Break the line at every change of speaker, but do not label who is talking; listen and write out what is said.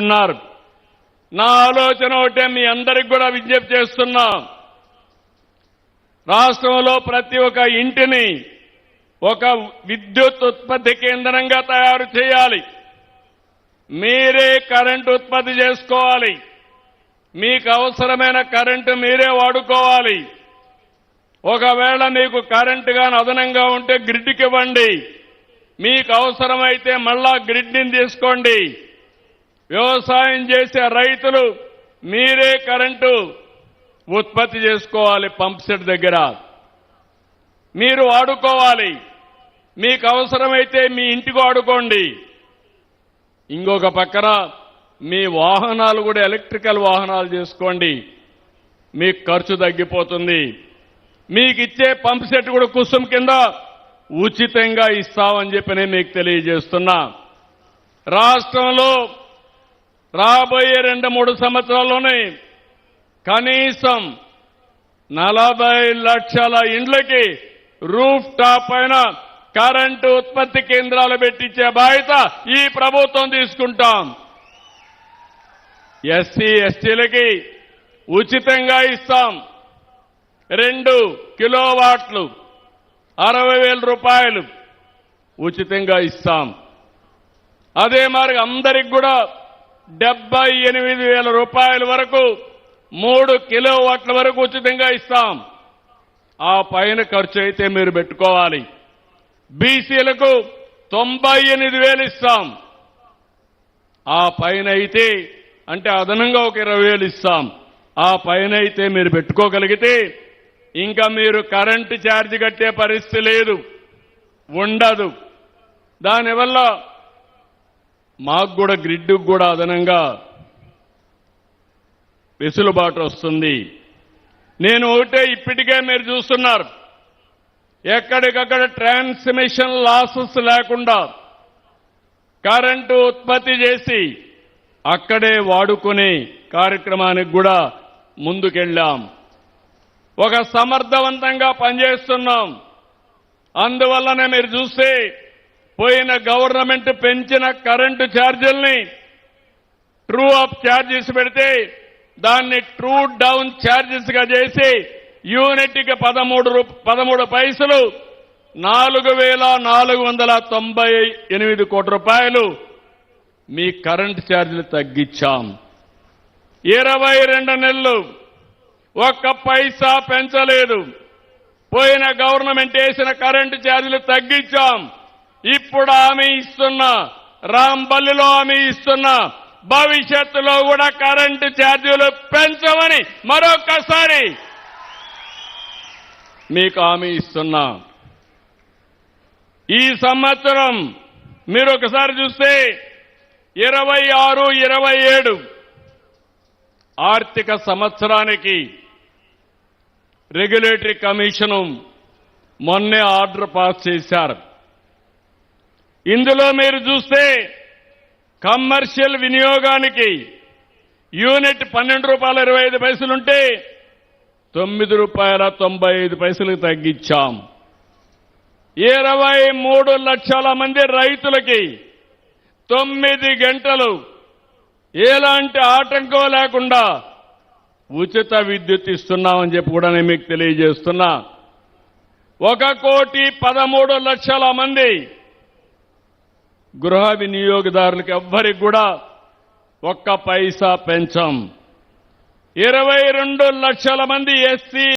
ఉన్నారు. నా ఆలోచన ఒకటే మీ అందరికి కూడా విజ్ఞప్తి చేస్తున్నా. రాష్ట్రంలో ప్రతి ఒక్క ఇంటిని ఒక విద్యుత్ ఉత్పత్తి కేంద్రంగా తయారు చేయాలి. మీరే కరెంటు ఉత్పత్తి చేసుకోవాలి. మీకు అవసరమైన కరెంటు మీరే వాడుకోవాలి. ఒకవేళ మీకు కరెంటు గాని అదనంగా ఉంటే గ్రిడ్కి ఇవ్వండి. మీకు అవసరమైతే మళ్ళా గ్రిడ్ని తీసుకోండి. వ్యవసాయం చేసే రైతులు మీరే కరెంటు ఉత్పత్తి చేసుకోవాలి. పంప్ సెట్ దగ్గర మీరు వాడుకోవాలి. మీకు అవసరమైతే మీ ఇంటికి వాడుకోండి. ఇంకొక పక్కన మీ వాహనాలు కూడా ఎలక్ట్రికల్ వాహనాలు చేసుకోండి. మీకు ఖర్చు తగ్గిపోతుంది. మీకు ఇచ్చే పంప్ సెట్ కూడా కుసుమ్ కింద ఉచితంగా ఇస్తామని చెప్పి నేను మీకు తెలియజేస్తున్నా. రాష్ట్రంలో రాబోయే 2-3 సంవత్సరాల్లోనే కనీసం 40 లక్షల ఇండ్లకి రూఫ్ టాప్ పైన కరెంటు ఉత్పత్తి కేంద్రాలు పెట్టించే బాధ్యత ఈ ప్రభుత్వం తీసుకుంటాం. ఎస్సీ ఎస్టీలకి ఉచితంగా ఇస్తాం. 2 కిలోవాట్లు 60,000 రూపాయలు ఉచితంగా ఇస్తాం. అదే మరి అందరికి కూడా 78,000 రూపాయల వరకు 3 కిలోవాట్ల వరకు ఉచితంగా ఇస్తాం. ఆ పైన ఖర్చు అయితే మీరు పెట్టుకోవాలి. బీసీలకు 98,000 ఇస్తాం. ఆ పైన అయితే అంటే అదనంగా ఒక 20,000 ఇస్తాం. ఆ పైన అయితే మీరు పెట్టుకోగలిగితే ఇంకా మీరు కరెంటు ఛార్జ్ కట్టే పరిస్థితి లేదు, ఉండదు. దానివల్ల మాకు కూడా గ్రిడ్కు కూడా అదనంగా వెసులుబాటు వస్తుంది. నేను ఒకటే ఇప్పటికే మీరు చూస్తున్నారు, ఎక్కడికక్కడ ట్రాన్స్మిషన్ లాసెస్ లేకుండా కరెంటు ఉత్పత్తి చేసి అక్కడే వాడుకునే కార్యక్రమానికి కూడా ముందుకెళ్ళాం. ఒక సమర్థవంతంగా పనిచేస్తున్నాం. అందువల్లనే మీరు చూస్తే పోయిన గవర్నమెంట్ పెంచిన కరెంటు ఛార్జీల్ని ట్రూ అప్ ఛార్జెస్ పెడితే దాన్ని ట్రూ డౌన్ ఛార్జెస్ గా చేసి యూనిట్కి 13 పైసలు 4,498 కోట్ల రూపాయలు మీ కరెంటు ఛార్జీలు తగ్గించాం. 22 నెలలు ఒక్క పైసా పెంచలేదు. పోయిన గవర్నమెంట్ వేసిన కరెంటు ఛార్జీలు తగ్గించాం. ఇప్పుడు హామీ ఇస్తున్నా, రాంబల్లిలో హామీ ఇస్తున్నా, భవిష్యత్తులో కూడా కరెంటు ఛార్జీలు పెంచమని మరొకసారి మీకు హామీ ఇస్తున్నా. ఈ సంవత్సరం మీరు ఒకసారి చూస్తే 26-27 ఆర్థిక సంవత్సరానికి రెగ్యులేటరీ కమిషన్ మొన్నే ఆర్డర్ పాస్ చేశారు. ఇందులో మీరు చూస్తే కమర్షియల్ వినియోగానికి యూనిట్ 12 రూపాయల 25 పైసలుంటే 9 రూపాయల 95 పైసలకు తగ్గించాం. 23 లక్షల మంది రైతులకి 9 గంటలు ఎలాంటి ఆటంకం లేకుండా ఉచిత విద్యుత్ ఇస్తున్నామని చెప్పి కూడా నేను మీకు తెలియజేస్తున్నా. 1,13,00,000 మంది గృహ వినియోగదారులకు ఎవ్వరికి కూడా ఒక్క పైసా పెంచాం. 22 లక్షల మంది ఎస్సీ